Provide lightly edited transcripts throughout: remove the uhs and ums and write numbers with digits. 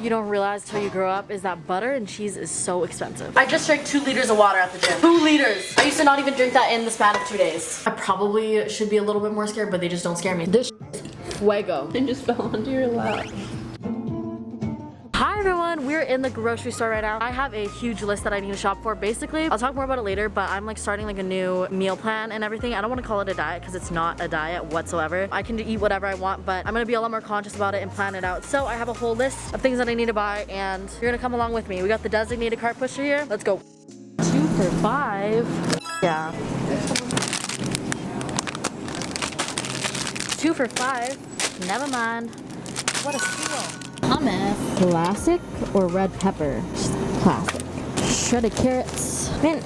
you don't realize till you grow up is that butter and cheese is so expensive. I just drank 2 liters of water at the gym. 2 liters! I used to not even drink that in the span of 2 days. I probably should be a little bit more scared, but they just don't scare me. This is fuego. And just fell onto your lap. Hi everyone, we're in the grocery store right now. I have a huge list that I need to shop for. Basically, I'll talk more about it later, but I'm like starting like a new meal plan and everything. I don't want to call it a diet because it's not a diet whatsoever. I can eat whatever I want, but I'm gonna be a lot more conscious about it and plan it out. So I have a whole list of things that I need to buy and you're gonna come along with me. We got the designated cart pusher here. Let's go. 2 for $5. Yeah. 2 for $5. Never mind. What a steal. Hummus. Classic or red pepper? Classic. Shredded carrots. Mint.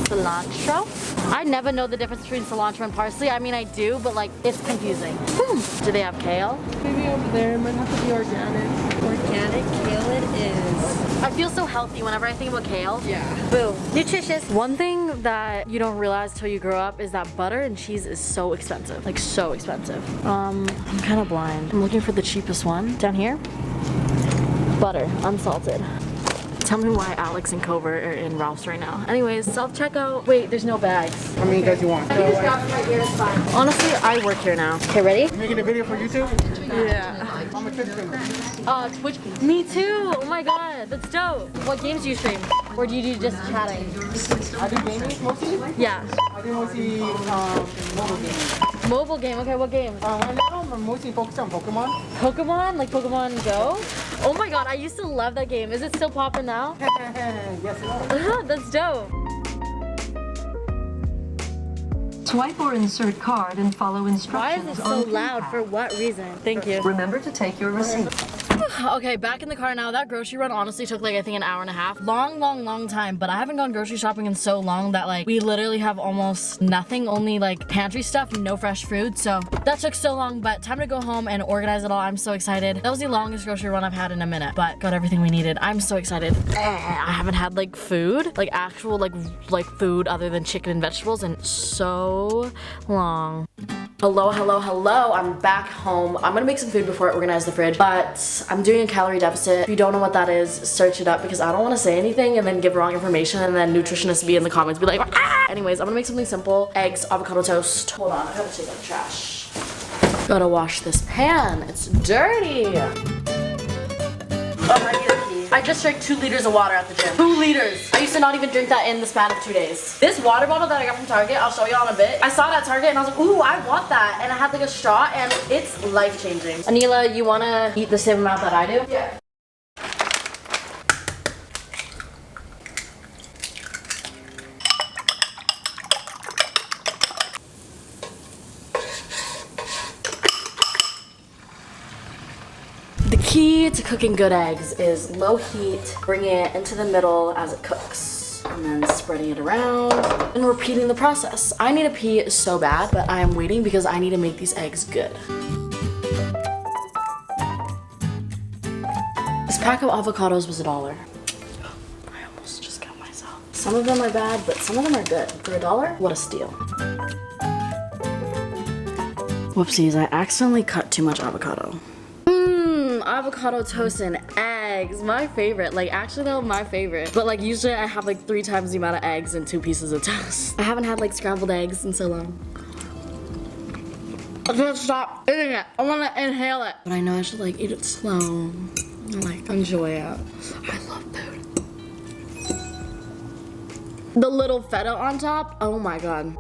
Cilantro. I never know the difference between cilantro and parsley. I mean, I do, but like, it's confusing. Do they have kale? Maybe over there. It might have to be organic. Organic kale it is. I feel so healthy whenever I think about kale. Yeah. Boom. Nutritious. One thing that you don't realize till you grow up is that butter and cheese is so expensive. Like, so expensive. I'm kind of blind. I'm looking for the cheapest one. Down here. Butter. Unsalted. Tell me why Alex and Covert are in Ralph's right now. Anyways, self-checkout. Wait, there's no bags. How many guys you want? I can just grab them right here, it's fine. Honestly, I work here now. Okay, ready? You making a video for YouTube? Yeah. I'm a Twitch streamer. Twitch. Me too. Oh my god, that's dope. What games do you stream? Or do you do just chatting? I do gaming mostly. Yeah. I do mostly mobile gaming. Mobile game. Okay, what game? Right now I'm mostly focused on Pokemon. Pokemon? Like Pokemon Go? Oh my god, I used to love that game. Is it still popping now? Yes, it is. That's dope. Swipe or insert card and follow Why instructions. is it so loud? For what reason? Thank you. Remember to take your receipt. Okay, back in the car now. That grocery run honestly took like I think an hour and a half. Long time, but I haven't gone grocery shopping in so long that like we literally have almost nothing, only like pantry stuff, no fresh food. So that took so long, but time to go home and organize it all. I'm so excited. That was the longest grocery run I've had in a minute, but got everything we needed. I'm so excited. I haven't had like food, like actual like food other than chicken and vegetables in so long. Hello, I'm back home. I'm gonna make some food before I organize the fridge, but I'm doing a calorie deficit. If you don't know what that is, search it up because I don't want to say anything and then give wrong information and then nutritionists be in the comments be like, ah! Anyways, I'm gonna make something simple. Eggs, avocado toast. Hold on, I gotta take out the trash. Gotta wash this pan, it's dirty. Oh, I need a pee. I just drank 2 liters of water at the gym. 2 liters! I used to not even drink that in the span of 2 days. This water bottle that I got from Target, I'll show you in a bit. I saw it at Target and I was like, ooh, I want that. And I had like a straw and it's life-changing. Anila, you wanna eat the same amount that I do? Yeah. The key to cooking good eggs is low heat, bringing it into the middle as it cooks, and then spreading it around and repeating the process. I need to pee so bad, but I am waiting because I need to make these eggs good. This pack of avocados was $1. I almost just got myself. Some of them are bad, but some of them are good. For $1, what a steal. Whoopsies, I accidentally cut too much avocado. Avocado toast and eggs, my favorite. Like actually though, my favorite. But like usually I have like 3 times the amount of eggs and 2 pieces of toast. I haven't had like scrambled eggs in so long. I can't stop eating it. I want to inhale it. But I know I should like eat it slow. And, like enjoy it. I love food. The little feta on top, oh my god.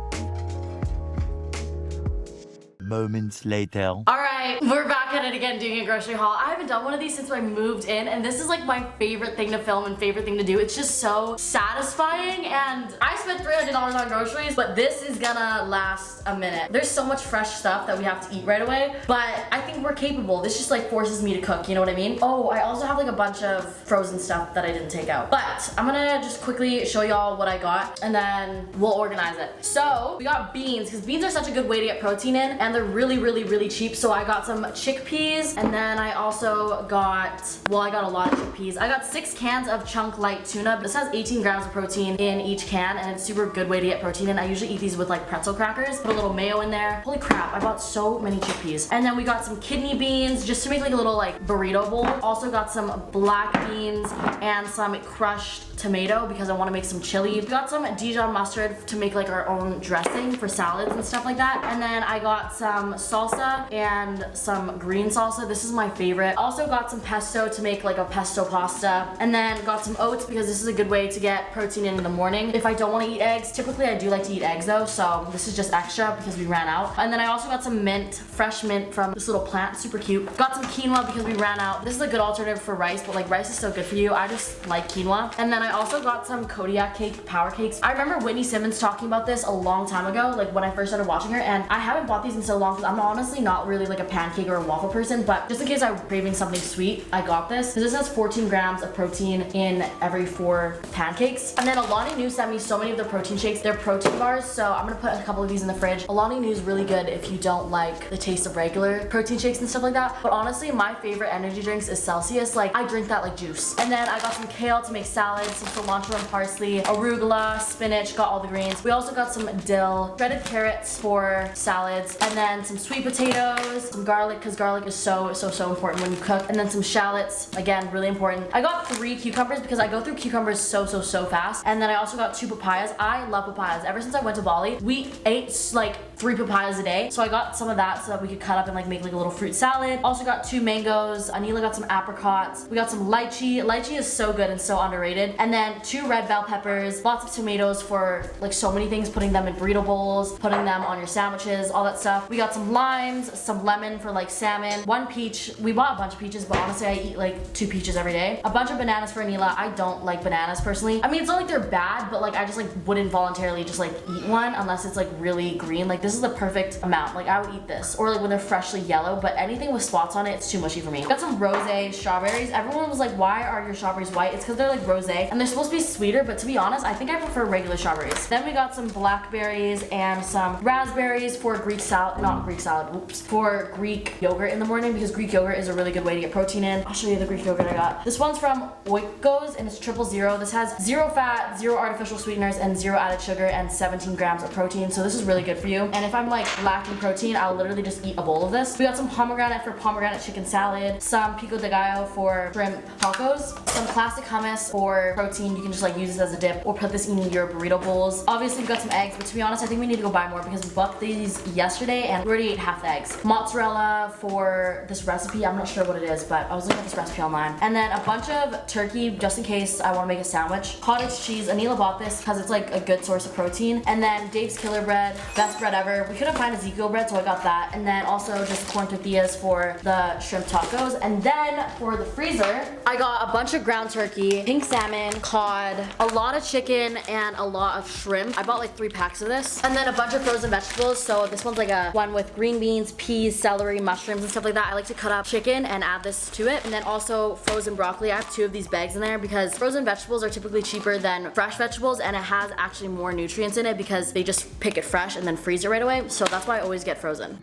Moments later. Alright, we're back at it again doing a grocery haul. I haven't done one of these since I moved in and this is like my favorite thing to film and favorite thing to do. It's just so satisfying and I spent $300 on groceries, but this is gonna last a minute. There's so much fresh stuff that we have to eat right away, but I think we're capable. This just like forces me to cook, you know what I mean? Oh, I also have like a bunch of frozen stuff that I didn't take out. But I'm gonna just quickly show y'all what I got and then we'll organize it. So we got beans because beans are such a good way to get protein in and they're really cheap. So I got got some chickpeas, and then I also got, well, I got a lot of chickpeas. I got 6 cans of chunk light tuna. This has 18 grams of protein in each can, and it's a super good way to get protein in. I usually eat these with like pretzel crackers. Put a little mayo in there. Holy crap, I bought so many chickpeas. And then we got some kidney beans just to make like a little like burrito bowl. Also got some black beans and some crushed tomato because I want to make some chili. We got some Dijon mustard to make like our own dressing for salads and stuff like that. And then I got some salsa and some green salsa. This is my favorite. Also got some pesto to make like a pesto pasta. And then got some oats because this is a good way to get protein in the morning. If I don't want to eat eggs, typically I do like to eat eggs though, so this is just extra because we ran out. And then I also got some mint, fresh mint from this little plant, super cute. Got some quinoa because we ran out. This is a good alternative for rice, but like rice is so good for you. I just like quinoa. And then I also got some Kodiak cake, power cakes. I remember Whitney Simmons talking about this a long time ago, like when I first started watching her, and I haven't bought these in so long because I'm honestly not really like a pancake or a waffle person, but just in case I'm craving something sweet, I got this. This has 14 grams of protein in every 4 pancakes. And then Alani Nu sent me so many of their protein shakes. They're protein bars, so I'm gonna put a couple of these in the fridge. Alani Nu is really good if you don't like the taste of regular protein shakes and stuff like that. But honestly, my favorite energy drinks is Celsius. Like I drink that like juice. And then I got some kale to make salads, some cilantro and parsley, arugula, spinach, got all the greens. We also got some dill, shredded carrots for salads, and then some sweet potatoes, some garlic, because garlic is so important when you cook, and then some shallots, again, really important. I got 3 cucumbers because I go through cucumbers so fast. And then I also got 2 papayas. I love papayas. Ever since I went to Bali, we ate like 3 papayas a day. So I got some of that so that we could cut up and like make like a little fruit salad. Also got 2 mangoes. Anila got some apricots. We got some lychee. Lychee is so good and so underrated. And then 2 red bell peppers, lots of tomatoes for like so many things, putting them in burrito bowls, putting them on your sandwiches, all that stuff. We got some limes, some lemon for like salmon, 1 peach. We bought a bunch of peaches, but honestly I eat like 2 peaches every day. A bunch of bananas for Anila. I don't like bananas personally. I mean, it's not like they're bad, but like I just like wouldn't voluntarily just like eat one unless it's like really green. Like this is the perfect amount. Like I would eat this, or like when they're freshly yellow, but anything with spots on it, it's too mushy for me. Got some rosé strawberries. Everyone was like, why are your strawberries white? It's because they're like rosé and they're supposed to be sweeter, but to be honest, I think I prefer regular strawberries. Then we got some blackberries and some raspberries for Greek salad, not Greek salad, oops, for Greek yogurt in the morning because Greek yogurt is a really good way to get protein in. I'll show you the Greek yogurt I got. This one's from Oikos and it's 000. This has 0 fat, 0 artificial sweeteners, and 0 added sugar and 17 grams of protein. So this is really good for you. And if I'm like lacking protein, I'll literally just eat a bowl of this. We got some pomegranate for pomegranate chicken salad, some pico de gallo for shrimp tacos, some classic hummus for protein. You can just like use this as a dip or put this in your burrito bowls. Obviously we got some eggs, but to be honest, I think we need to go buy more because we bought these yesterday and we already ate half the eggs. Mozzarella for this recipe. I'm not sure what it is, but I was looking at this recipe online. And then a bunch of turkey just in case I want to make a sandwich. Cottage cheese. Anila bought this because it's like a good source of protein. And then Dave's Killer Bread, best bread ever. We couldn't find Ezekiel bread, so I got that. And then also just corn tortillas for the shrimp tacos. And then for the freezer, I got a bunch of ground turkey, pink salmon, cod, a lot of chicken, and a lot of shrimp. I bought like 3 packs of this. And then a bunch of frozen vegetables. So this one's like a one with green beans, peas, celery, mushrooms, and stuff like that. I like to cut up chicken and add this to it. And then also frozen broccoli. I have 2 of these bags in there because frozen vegetables are typically cheaper than fresh vegetables, and it has actually more nutrients in it because they just pick it fresh and then freeze it right away. So that's why I always get frozen.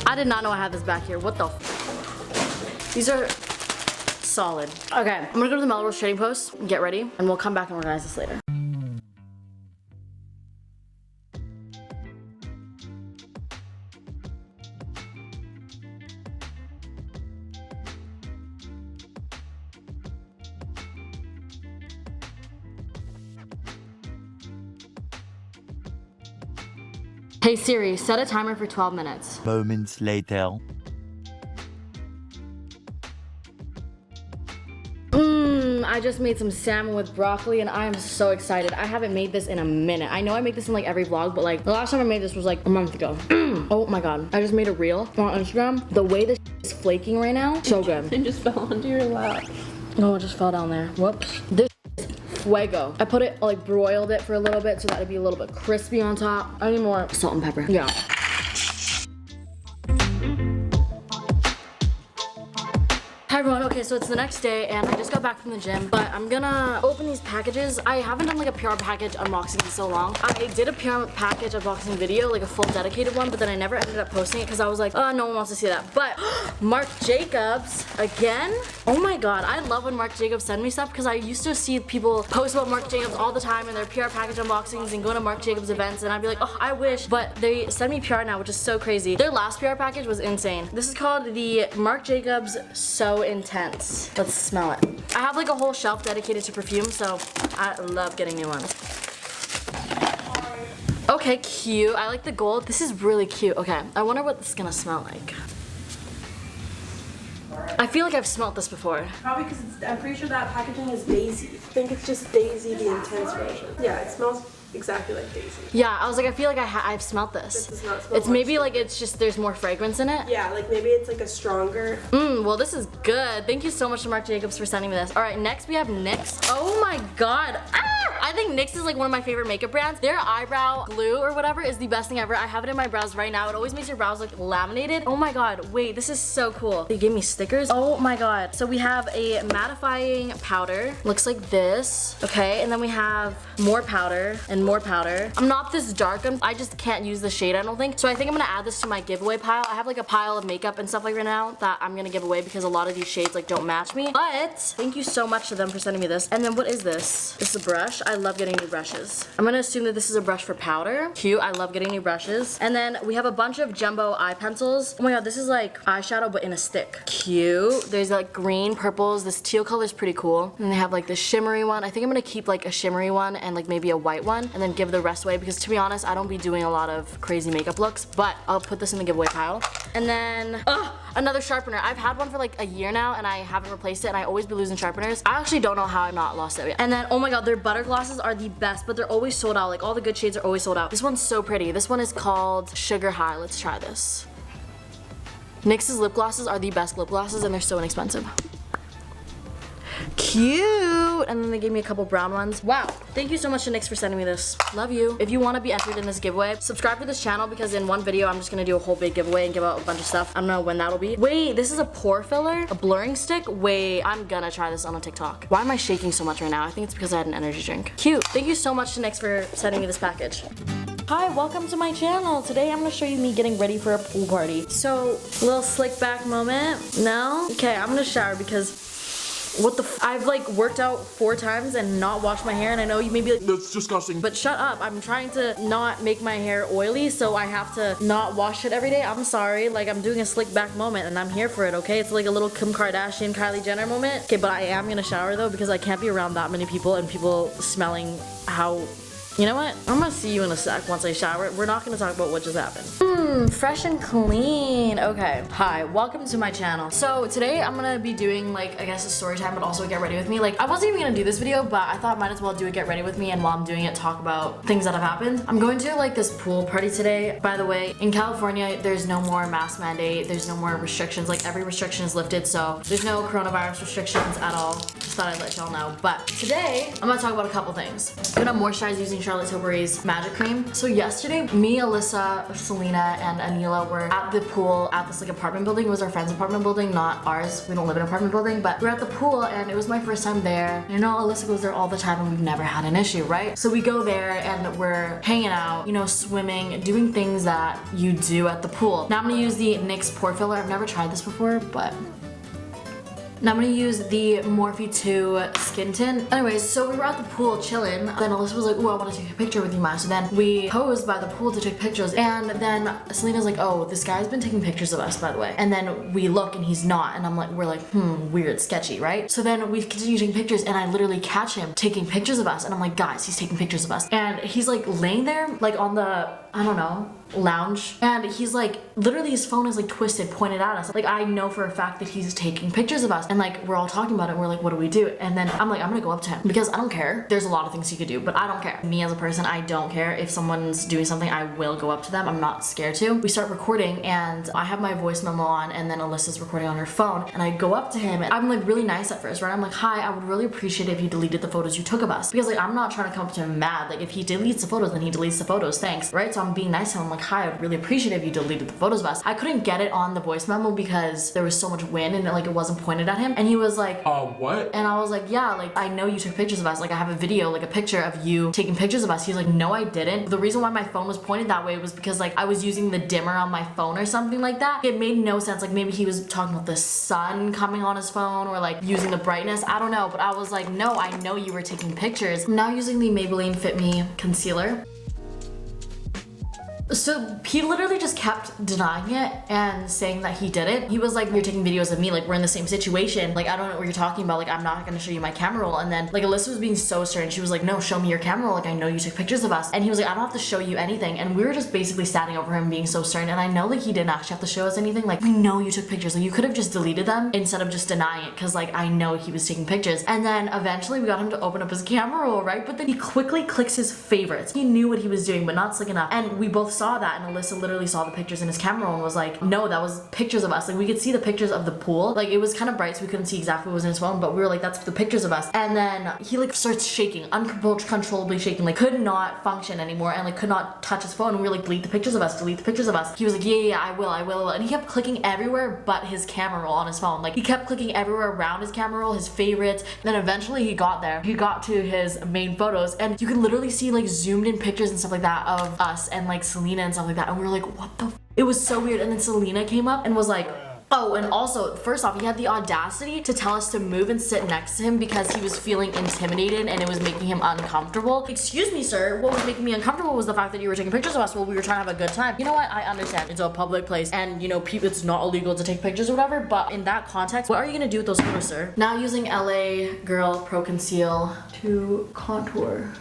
I did not know I had this back here. What the f? These are solid. Okay, I'm gonna go to the Melrose Trading Post, get ready, and we'll come back and organize this later. Hey Siri, set a timer for 12 minutes. Moments later. I just made some salmon with broccoli and I am so excited. I haven't made this in a minute. I know I make this in like every vlog, but like the last time I made this was like a month ago. Oh my god. I just made a reel on Instagram. The way this is flaking right now, so good. It just fell onto your lap. Oh, it just fell down there. Whoops. This is fuego. I put it, like broiled it for a little bit so that it'd be a little bit crispy on top. I need more salt and pepper. Yeah. Hi everyone, okay, so it's the next day and I just got back from the gym, but I'm gonna open these packages. I haven't done like a PR package unboxing in so long. I did a PR package unboxing video, like a full dedicated one, but then I never ended up posting it because I was like, oh, no one wants to see that. But Marc Jacobs, again? Oh my god, I love when Marc Jacobs send me stuff because I used to see people post about Marc Jacobs all the time and their PR package unboxings and go to Marc Jacobs events and I'd be like, oh, I wish, but they send me PR now, which is so crazy. Their last PR package was insane. This is called the Marc Jacobs So Intense. Let's smell it. I have like a whole shelf dedicated to perfume, so I love getting new ones. Okay, cute. I like the gold. This is really cute. Okay, I wonder what this is gonna smell like. I feel like I've smelled this before. Probably because I'm pretty sure that packaging is Daisy. I think it's just Daisy, the intense version. Yeah, it smells exactly like Daisy. Yeah, I was like, I feel like I've smelled this. This does not smell It's maybe like it's just there's more fragrance in it. Yeah, like maybe it's like a stronger. Well, this is good. Thank you so much to Marc Jacobs for sending me this. All right, next we have NYX. Oh my god. I think NYX is like one of my favorite makeup brands. Their eyebrow glue or whatever is the best thing ever. I have it in my brows right now. It always makes your brows look laminated. Oh my god, wait, this is so cool. They gave me stickers. Oh my god. So we have a mattifying powder. Looks like this. Okay, and then we have more powder and more powder. I'm not this dark. I just can't use the shade, I don't think. So I think I'm gonna add this to my giveaway pile. I have like a pile of makeup and stuff like right now that I'm gonna give away because a lot of these shades like don't match me. But thank you so much to them for sending me this. And then what is this? This is a brush. I love getting new brushes. I'm gonna assume that this is a brush for powder. Cute. I love getting new brushes. And then we have a bunch of jumbo eye pencils. Oh my god, this is like eyeshadow but in a stick. Cute. There's like green, purples. This teal color is pretty cool. And they have like this shimmery one. I think I'm gonna keep like a shimmery one and like maybe a white one and then give the rest away because to be honest, I don't be doing a lot of crazy makeup looks, but I'll put this in the giveaway pile. And then, another sharpener. I've had one for like a year now and I haven't replaced it and I always be losing sharpeners. I actually don't know how I've not lost it yet. And then, oh my god, their butter glosses are the best, but they're always sold out. Like all the good shades are always sold out. This one's so pretty. This one is called Sugar High. Let's try this. NYX's lip glosses are the best lip glosses and they're so inexpensive. Cute! And then they gave me a couple brown ones. Wow. Thank you so much to NYX for sending me this. Love you. If you want to be entered in this giveaway, subscribe to this channel because in one video I'm just going to do a whole big giveaway and give out a bunch of stuff. I don't know when that'll be. Wait, this is a pore filler? A blurring stick? Wait, I'm gonna try this on a TikTok. Why am I shaking so much right now? I think it's because I had an energy drink. Cute. Thank you so much to NYX for sending me this package. Hi, welcome to my channel. Today I'm gonna show you me getting ready for a pool party. So, a little slick back moment. No? Okay, I'm gonna shower because what the I've like worked out 4 times and not washed my hair and I know you may be like, that's disgusting. But shut up, I'm trying to not make my hair oily so I have to not wash it every day. I'm sorry, like I'm doing a slick back moment and I'm here for it, okay? It's like a little Kim Kardashian, Kylie Jenner moment. Okay, but I am gonna shower though because I can't be around that many people and people smelling how... You know what? I'm gonna see you in a sec once I shower. We're not gonna talk about what just happened. Fresh and clean. Okay. Hi, welcome to my channel. So today I'm gonna be doing like, I guess a story time, but also a get ready with me. Like I wasn't even gonna do this video, but I thought I might as well do a get ready with me and while I'm doing it, talk about things that have happened. I'm going to like this pool party today. By the way, in California, there's no more mask mandate. There's no more restrictions. Like every restriction is lifted. So there's no coronavirus restrictions at all. Just thought I'd let y'all know. But today I'm gonna talk about a couple things. I'm gonna moisturize using Charlotte Tilbury's Magic Cream. So yesterday, me, Alyssa, Selena, and Anila were at the pool at this like apartment building. It was our friend's apartment building, not ours. We don't live in an apartment building, but we were at the pool and it was my first time there. You know, Alyssa goes there all the time and we've never had an issue, right? So we go there and we're hanging out, you know, swimming, doing things that you do at the pool. Now I'm gonna use the NYX pore filler. I've never tried this before, but now I'm gonna use the Morphe 2 skin tint. Anyways, so we were at the pool chilling. Then Alyssa was like, ooh, I wanna take a picture with you, Ma. So then we posed by the pool to take pictures. And then Selena's like, oh, this guy's been taking pictures of us, by the way. And then we look and he's not. And I'm like, we're like, weird, sketchy, right? So then we continue taking pictures and I literally catch him taking pictures of us. And I'm like, guys, he's taking pictures of us. And he's like laying there, like on the, I don't know, lounge, and he's like, literally his phone is like twisted, pointed at us. Like I know for a fact that he's taking pictures of us, and like we're all talking about it. And we're like, what do we do? And then I'm like, I'm gonna go up to him because I don't care. There's a lot of things you could do, but I don't care. Me as a person, I don't care. If someone's doing something, I will go up to them. I'm not scared to. We start recording, and I have my voice memo on, and then Alyssa's recording on her phone, and I go up to him, and I'm like really nice at first, right? I'm like, hi, I would really appreciate it if you deleted the photos you took of us, because like I'm not trying to come up to him mad. Like if he deletes the photos, then he deletes the photos, thanks, right? So I'm being nice to him. I'm like, hi, I would really appreciate it if you deleted the photos of us. I couldn't get it on the voice memo because there was so much wind and it wasn't pointed at him, and he was like, what? And I was like, yeah, like I know you took pictures of us. Like I have a video, like a picture of you taking pictures of us. He's like, no, I didn't. The reason why my phone was pointed that way was because like I was using the dimmer on my phone or something like that. It made no sense. Like maybe he was talking about the sun coming on his phone or like using the brightness. I don't know, but I was like, no, I know you were taking pictures. I'm now using the Maybelline Fit Me concealer. So he literally just kept denying it and saying that he did it. He was like, you're taking videos of me, like we're in the same situation, like I don't know what you're talking about, like I'm not gonna show you my camera roll. And then like Alyssa was being so stern. She was like, no, show me your camera roll, like I know you took pictures of us. And he was like, I don't have to show you anything. And we were just basically standing over him being so stern. And I know like he didn't actually have to show us anything. Like we know you took pictures, like you could have just deleted them instead of just denying it, because like I know he was taking pictures. And then eventually we got him to open up his camera roll, right? But then he quickly clicks his favorites. He knew what he was doing, but not slick enough. And we both saw that, and Alyssa literally saw the pictures in his camera and was like, no, that was pictures of us. Like we could see the pictures of the pool. Like it was kind of bright, so we couldn't see exactly what was in his phone, but we were like, that's the pictures of us. And then he like starts shaking, uncontrollably shaking, like could not function anymore, and like could not touch his phone. And we were like, delete the pictures of us, delete the pictures of us. He was like, yeah, I will. And he kept clicking everywhere but his camera roll on his phone. Like he kept clicking everywhere around his camera roll, his favorites. And then eventually he got there. He got to his main photos, and you can literally see like zoomed in pictures and stuff like that of us and like Selena and stuff like that. And we were like, what the It was so weird. And then Selena came up and was like, oh, and also, first off, he had the audacity to tell us to move and sit next to him because he was feeling intimidated and it was making him uncomfortable. Excuse me, sir, what was making me uncomfortable was the fact that you were taking pictures of us while we were trying to have a good time. You know what? I understand. It's a public place and, you know, it's not illegal to take pictures or whatever, but in that context, what are you gonna do with those photos, sir? Now using LA Girl Pro Conceal to contour.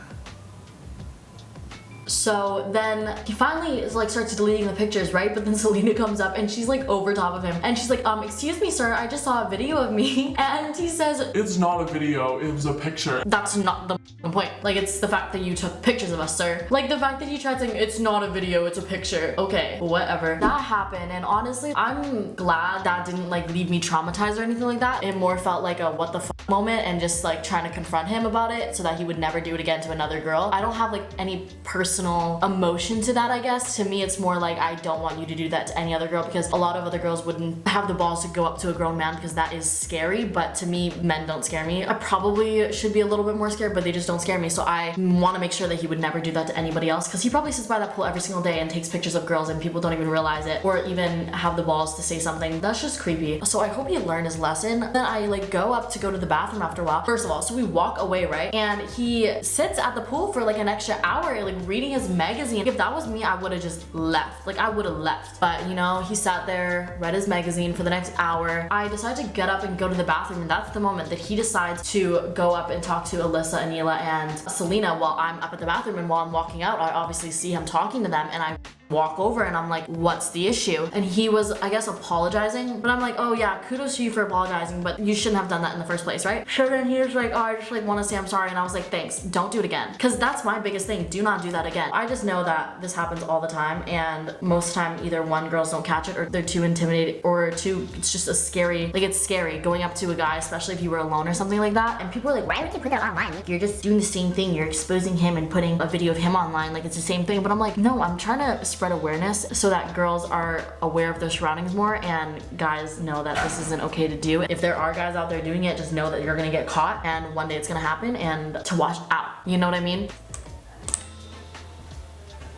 So then he finally like starts deleting the pictures, right? But then Selena comes up and she's like over top of him and she's like, excuse me, sir, I just saw a video of me. And he says, it's not a video, it was a picture. That's not the point. Like it's the fact that you took pictures of us, sir. Like the fact that he tried saying it's not a video, it's a picture. Okay, whatever. That happened, and honestly, I'm glad that didn't like leave me traumatized or anything like that. It more felt like a what the fuck moment and just like trying to confront him about it so that he would never do it again to another girl. I don't have like any personal emotion to that, I guess. To me, it's more like I don't want you to do that to any other girl, because a lot of other girls wouldn't have the balls to go up to a grown man because that is scary. But to me, men don't scare me. I probably should be a little bit more scared, but they just don't scare me. So I want to make sure that he would never do that to anybody else, because he probably sits by that pool every single day and takes pictures of girls and people don't even realize it or even have the balls to say something. That's just creepy. So I hope he learned his lesson. Then I like go up to go to the bathroom after a while. First of all, so we walk away, right? And he sits at the pool for like an extra hour, like reading his magazine. If that was me, I would have just left. Like I would have left. But you know, he sat there, read his magazine for the next hour. I decided to get up and go to the bathroom, and that's the moment that he decides to go up and talk to Alyssa, Anila, and Selena while I'm up at the bathroom. And while I'm walking out, I obviously see him talking to them, and I walk over and I'm like, what's the issue? And he was, I guess, apologizing, but I'm like, oh yeah, kudos to you for apologizing, but you shouldn't have done that in the first place, right? So then he was like, oh, I just like want to say I'm sorry. And I was like, thanks, don't do it again, because that's my biggest thing. Do not do that again. I just know that this happens all the time, and most of the time either one, girls don't catch it, or they're too intimidated, or two, it's just a scary, like it's scary going up to a guy, especially if you were alone or something like that. And people are like, why would you put that online? Like you're just doing the same thing. You're exposing him and putting a video of him online, like it's the same thing. But I'm like, no, I'm trying to spread awareness so that girls are aware of their surroundings more, and guys know that this isn't okay to do. If there are guys out there doing it, just know that you're gonna get caught, and one day it's gonna happen, and to watch out. You know what I mean?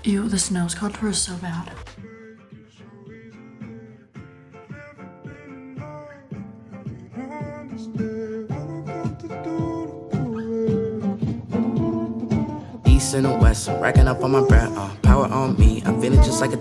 Ew, this nose contour is so bad. East and the west, racking up on my bread, power on me, I'm feeling just like a